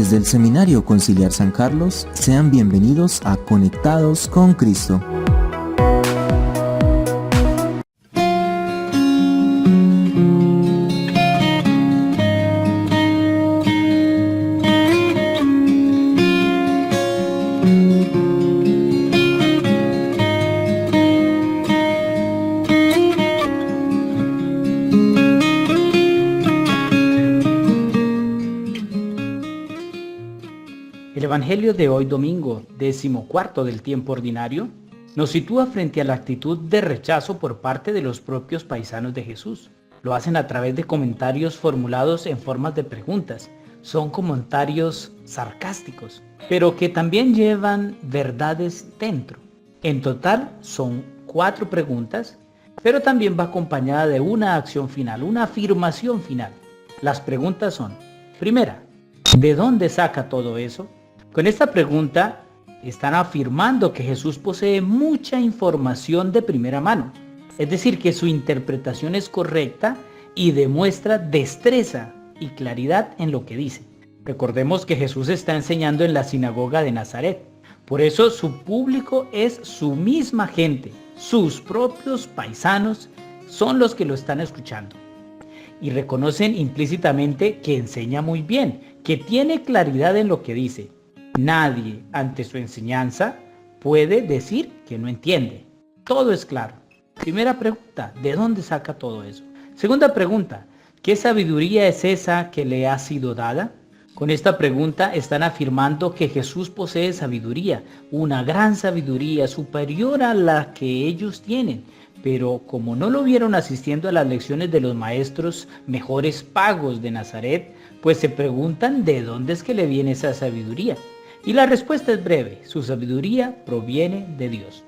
Desde el Seminario Conciliar San Carlos, sean bienvenidos a Conectados con Cristo. El Evangelio de hoy domingo, 14º del tiempo ordinario, nos sitúa frente a la actitud de rechazo por parte de los propios paisanos de Jesús. Lo hacen a través de comentarios formulados en formas de preguntas. Son comentarios sarcásticos, pero que también llevan verdades dentro. En total son 4 preguntas, pero también va acompañada de una acción final, una afirmación final. Las preguntas son: primera, ¿de dónde saca todo eso? Con esta pregunta están afirmando que Jesús posee mucha información de primera mano, es decir, que su interpretación es correcta y demuestra destreza y claridad en lo que dice. Recordemos que Jesús está enseñando en la sinagoga de Nazaret, por eso su público es su misma gente, sus propios paisanos son los que lo están escuchando. Y reconocen implícitamente que enseña muy bien, que tiene claridad en lo que dice. Nadie ante su enseñanza puede decir que no entiende. Todo es claro. Primera pregunta, ¿de dónde saca todo eso? Segunda pregunta, ¿qué sabiduría es esa que le ha sido dada? Con esta pregunta están afirmando que Jesús posee sabiduría, una gran sabiduría superior a la que ellos tienen. Pero como no lo vieron asistiendo a las lecciones de los maestros mejores pagos de Nazaret, pues se preguntan de dónde es que le viene esa sabiduría. Y la respuesta es breve: su sabiduría proviene de Dios.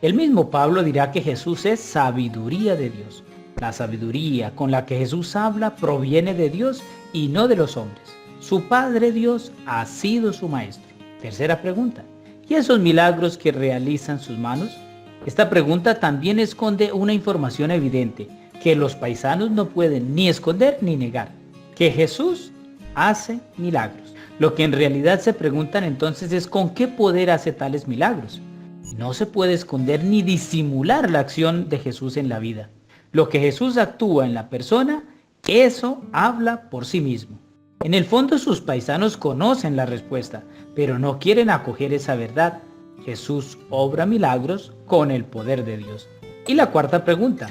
El mismo Pablo dirá que Jesús es sabiduría de Dios. La sabiduría con la que Jesús habla proviene de Dios y no de los hombres. Su Padre Dios ha sido su maestro. Tercera pregunta, ¿y esos milagros que realizan sus manos? Esta pregunta también esconde una información evidente que los paisanos no pueden ni esconder ni negar: que Jesús hace milagros. Lo que en realidad se preguntan entonces es ¿con qué poder hace tales milagros? No se puede esconder ni disimular la acción de Jesús en la vida. Lo que Jesús actúa en la persona, eso habla por sí mismo. En el fondo sus paisanos conocen la respuesta, pero no quieren acoger esa verdad. Jesús obra milagros con el poder de Dios. Y la cuarta pregunta,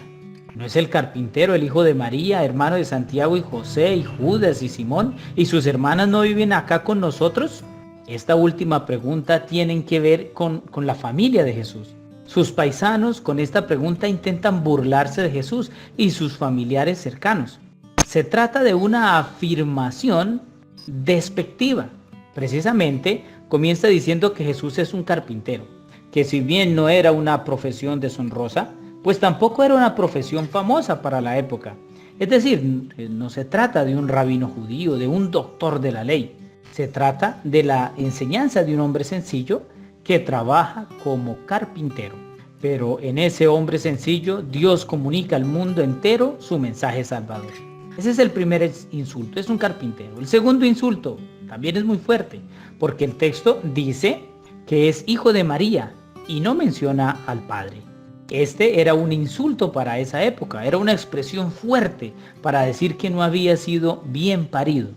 ¿no es el carpintero el hijo de María, hermano de Santiago y José y Judas y Simón, y sus hermanas no viven acá con nosotros? Esta última pregunta tiene que ver con la familia de Jesús. Sus paisanos con esta pregunta intentan burlarse de Jesús y sus familiares cercanos. Se trata de una afirmación despectiva. Precisamente comienza diciendo que Jesús es un carpintero, que si bien no era una profesión deshonrosa, pues tampoco era una profesión famosa para la época. Es decir, no se trata de un rabino judío, de un doctor de la ley. Se trata de la enseñanza de un hombre sencillo que trabaja como carpintero. Pero en ese hombre sencillo, Dios comunica al mundo entero su mensaje salvador. Ese es el primer insulto, es un carpintero. El segundo insulto también es muy fuerte, porque el texto dice que es hijo de María y no menciona al Padre. Este era un insulto para esa época, era una expresión fuerte para decir que no había sido bien parido,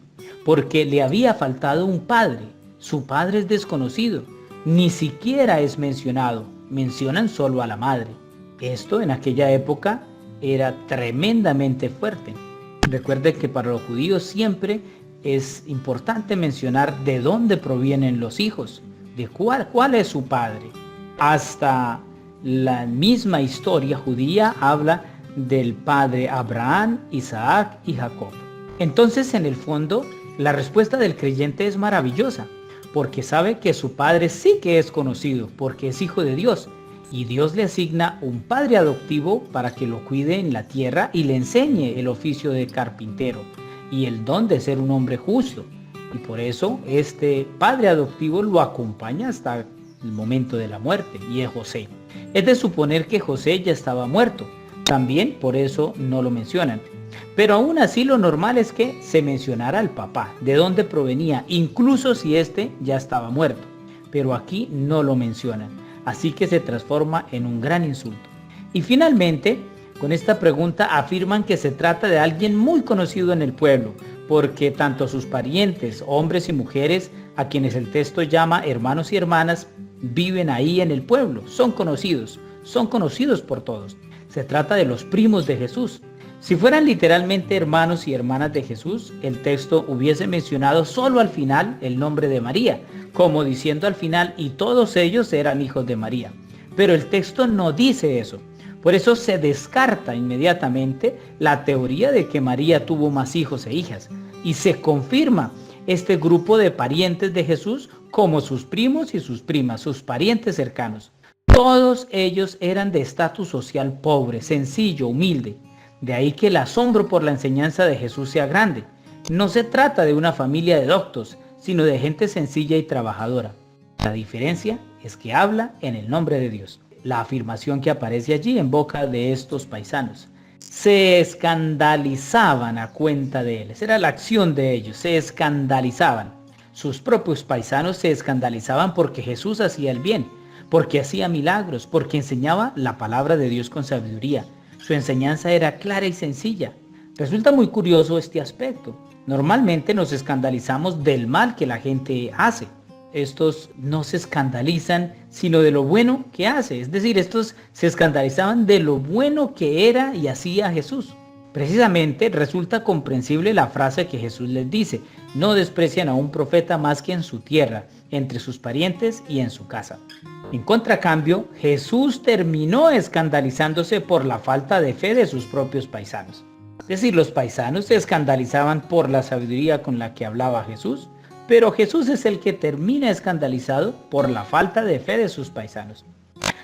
porque le había faltado un padre. Su padre es desconocido, ni siquiera es mencionado, mencionan solo a la madre. Esto en aquella época era tremendamente fuerte. Recuerde que para los judíos siempre es importante mencionar de dónde provienen los hijos, de cuál es su padre. Hasta la misma historia judía habla del padre Abraham, Isaac y Jacob. Entonces, en el fondo, la respuesta del creyente es maravillosa, porque sabe que su padre sí que es conocido, porque es hijo de Dios, y Dios le asigna un padre adoptivo para que lo cuide en la tierra y le enseñe el oficio de carpintero y el don de ser un hombre justo. Y por eso este padre adoptivo lo acompaña hasta el momento de la muerte, y es José. Es de suponer que José ya estaba muerto, también por eso no lo mencionan. Pero aún así lo normal es que se mencionara al papá, de dónde provenía, incluso si éste ya estaba muerto. Pero aquí no lo mencionan, así que se transforma en un gran insulto. Y finalmente, con esta pregunta afirman que se trata de alguien muy conocido en el pueblo, porque tanto sus parientes, hombres y mujeres, a quienes el texto llama hermanos y hermanas, viven ahí en el pueblo, son conocidos por todos. Se trata de los primos de Jesús. Si fueran literalmente hermanos y hermanas de Jesús, el texto hubiese mencionado solo al final el nombre de María, como diciendo al final, y todos ellos eran hijos de María. Pero el texto no dice eso. Por eso se descarta inmediatamente la teoría de que María tuvo más hijos e hijas, y se confirma este grupo de parientes de Jesús como sus primos y sus primas, sus parientes cercanos. Todos ellos eran de estatus social pobre, sencillo, humilde. De ahí que el asombro por la enseñanza de Jesús sea grande. No se trata de una familia de doctos, sino de gente sencilla y trabajadora. La diferencia es que habla en el nombre de Dios. La afirmación que aparece allí en boca de estos paisanos. Se escandalizaban a cuenta de él. Esa era la acción de ellos, se escandalizaban. Sus propios paisanos se escandalizaban porque Jesús hacía el bien, porque hacía milagros, porque enseñaba la palabra de Dios con sabiduría. Su enseñanza era clara y sencilla. Resulta muy curioso este aspecto. Normalmente nos escandalizamos del mal que la gente hace. Estos no se escandalizan sino de lo bueno que hace. Es decir, estos se escandalizaban de lo bueno que era y hacía Jesús. Precisamente resulta comprensible la frase que Jesús les dice: no desprecian a un profeta más que en su tierra, entre sus parientes y en su casa. En contracambio, Jesús terminó escandalizándose por la falta de fe de sus propios paisanos. Es decir, los paisanos se escandalizaban por la sabiduría con la que hablaba Jesús, pero Jesús es el que termina escandalizado por la falta de fe de sus paisanos.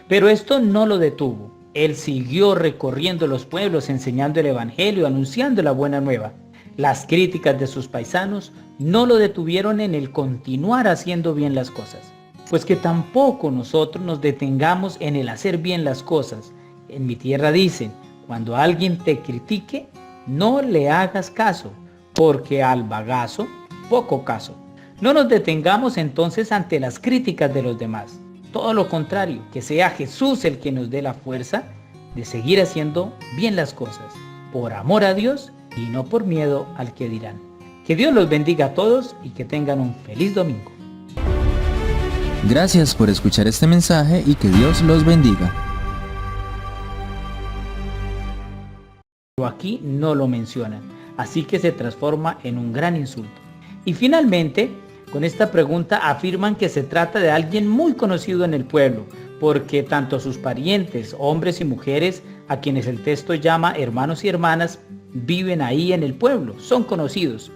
Pero esto no lo detuvo. Él siguió recorriendo los pueblos, enseñando el evangelio, anunciando la buena nueva. Las críticas de sus paisanos no lo detuvieron en el continuar haciendo bien las cosas. Pues que tampoco nosotros nos detengamos en el hacer bien las cosas. En mi tierra dicen: cuando alguien te critique, no le hagas caso, porque al bagazo, poco caso. No nos detengamos entonces ante las críticas de los demás. Todo lo contrario, que sea Jesús el que nos dé la fuerza de seguir haciendo bien las cosas, por amor a Dios y no por miedo al que dirán. Que Dios los bendiga a todos y que tengan un feliz domingo. Gracias por escuchar este mensaje y que Dios los bendiga. Aquí no lo mencionan, así que se transforma en un gran insulto. Y finalmente, con esta pregunta afirman que se trata de alguien muy conocido en el pueblo, porque tanto sus parientes, hombres y mujeres, a quienes el texto llama hermanos y hermanas, viven ahí en el pueblo, son conocidos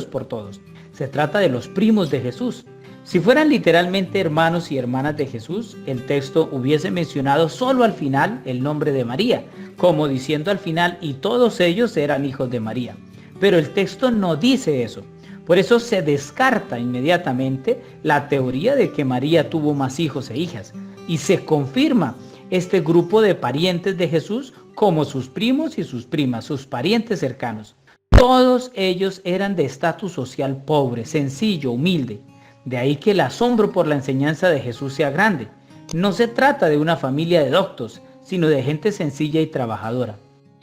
por todos. Se trata de los primos de Jesús. Si fueran literalmente hermanos y hermanas de Jesús, el texto hubiese mencionado solo al final el nombre de María, como diciendo al final, y todos ellos eran hijos de María. Pero el texto no dice eso. Por eso se descarta inmediatamente la teoría de que María tuvo más hijos e hijas, y se confirma este grupo de parientes de Jesús como sus primos y sus primas, sus parientes cercanos. Todos ellos eran de estatus social pobre, sencillo, humilde. De ahí que el asombro por la enseñanza de Jesús sea grande. No se trata de una familia de doctos, sino de gente sencilla y trabajadora.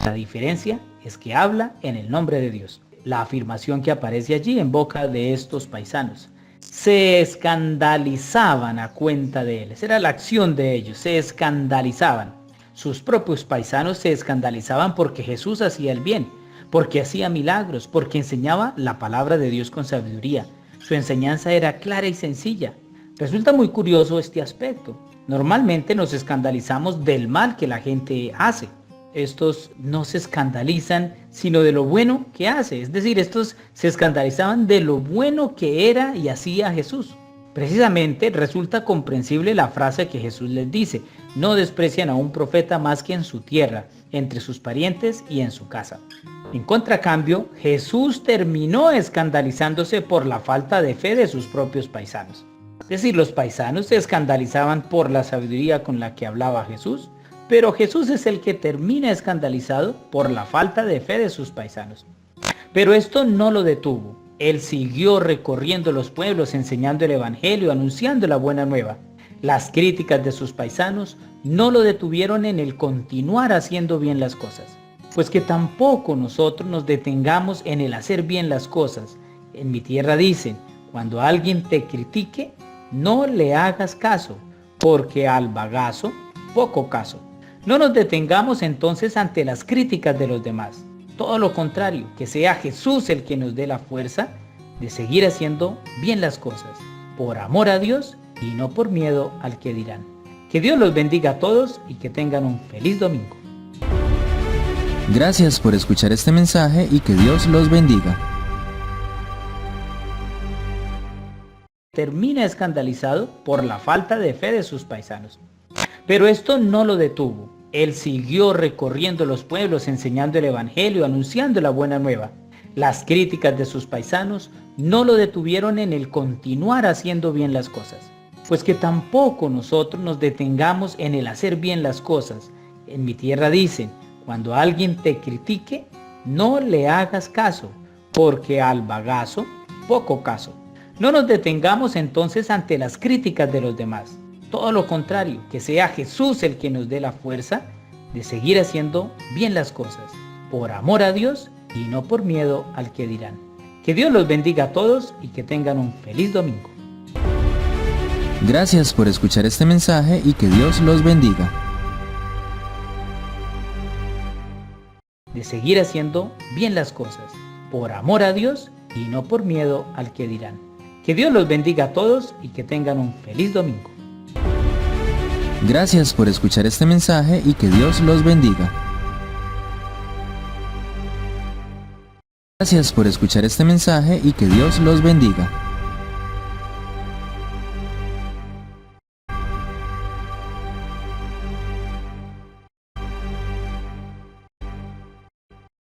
La diferencia es que habla en el nombre de Dios. La afirmación que aparece allí en boca de estos paisanos. Se escandalizaban a cuenta de él. Esa era la acción de ellos, se escandalizaban. Sus propios paisanos se escandalizaban porque Jesús hacía el bien, porque hacía milagros, porque enseñaba la palabra de Dios con sabiduría. Su enseñanza era clara y sencilla. Resulta muy curioso este aspecto. Normalmente nos escandalizamos del mal que la gente hace. Estos no se escandalizan sino de lo bueno que hace. Es decir, estos se escandalizaban de lo bueno que era y hacía Jesús. Precisamente resulta comprensible la frase que Jesús les dice: no desprecian a un profeta más que en su tierra, entre sus parientes y en su casa. En contracambio, Jesús terminó escandalizándose por la falta de fe de sus propios paisanos. Es decir, los paisanos se escandalizaban por la sabiduría con la que hablaba Jesús, Pero Jesús es el que termina escandalizado por la falta de fe de sus paisanos. Pero esto no lo detuvo. Él siguió recorriendo los pueblos, enseñando el evangelio, anunciando la buena nueva. Las críticas de sus paisanos no lo detuvieron en el continuar haciendo bien las cosas. Pues que tampoco nosotros nos detengamos en el hacer bien las cosas. En mi tierra dicen, cuando alguien te critique, no le hagas caso, porque al bagazo, poco caso. No nos detengamos entonces ante las críticas de los demás. Todo lo contrario, que sea Jesús el que nos dé la fuerza de seguir haciendo bien las cosas, por amor a Dios y no por miedo al que dirán. Que Dios los bendiga a todos y que tengan un feliz domingo. Gracias por escuchar este mensaje y que Dios los bendiga. Termina escandalizado por la falta de fe de sus paisanos. Pero esto no lo detuvo. Él siguió recorriendo los pueblos, enseñando el evangelio, anunciando la buena nueva. Las críticas de sus paisanos no lo detuvieron en el continuar haciendo bien las cosas. Pues que tampoco nosotros nos detengamos en el hacer bien las cosas. En mi tierra dicen, cuando alguien te critique, no le hagas caso, porque al bagazo, poco caso. No nos detengamos entonces ante las críticas de los demás. Todo lo contrario, que sea Jesús el que nos dé la fuerza de seguir haciendo bien las cosas, por amor a Dios y no por miedo al que dirán. Que Dios los bendiga a todos y que tengan un feliz domingo. Gracias por escuchar este mensaje y que Dios los bendiga. De seguir haciendo bien las cosas, por amor a Dios y no por miedo al que dirán. Que Dios los bendiga a todos y que tengan un feliz domingo. Gracias por escuchar este mensaje y que Dios los bendiga. Gracias por escuchar este mensaje y que Dios los bendiga.